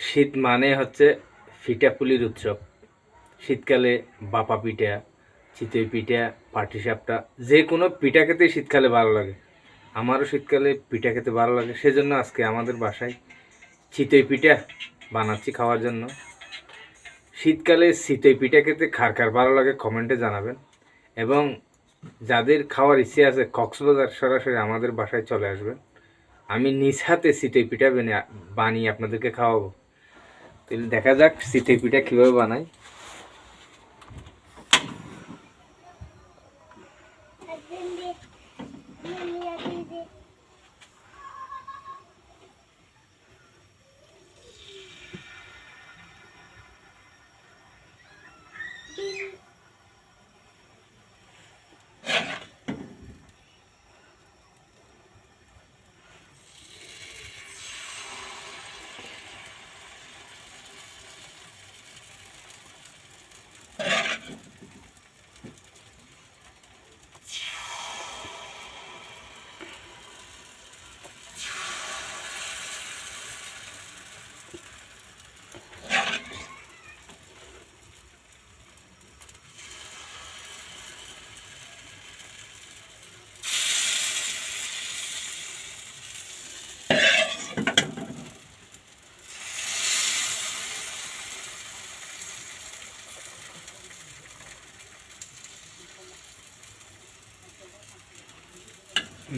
শীত মানে হচ্ছে পিঠাপুলির উৎসব। শীতকালে বাপা পিঠা, চিতই পিঠা, পাটিসাপটা, যে কোনো পিঠা খেতে শীতকালে ভালো লাগে। আমারও শীতকালে পিঠা খেতে ভালো লাগে, সেজন্য আজকে আমাদের বাসায় চিতই পিঠা বানাচ্ছি খাওয়ার জন্য। শীতকালে চিতই পিঠা খেতে কার কার ভালো লাগে কমেন্টে জানাবেন। এবং যাদের খাওয়ার ইচ্ছে আছে কক্সবাজার সরাসরি আমাদের বাসায় চলে আসবেন। আমি নিজ হাতে চিতই পিঠা বানিয়ে আপনাদেরকে খাওয়াবো। তাহলে দেখা যাক চিতই পিঠা কীভাবে বানাই।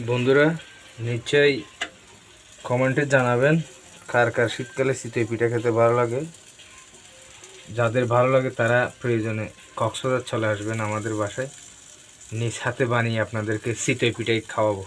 বন্ধুরা নিশ্চয়ই কমেন্টে জানাবেন কার কার শীতকালে চিতই পিঠা খেতে ভালো লাগে। যাদের ভালো লাগে তারা প্রয়োজনে কক্সবাজার চলে আসবেন আমাদের বাসায়, নিজ হাতে বানিয়ে আপনাদেরকে চিতই পিঠাই খাওয়াবো।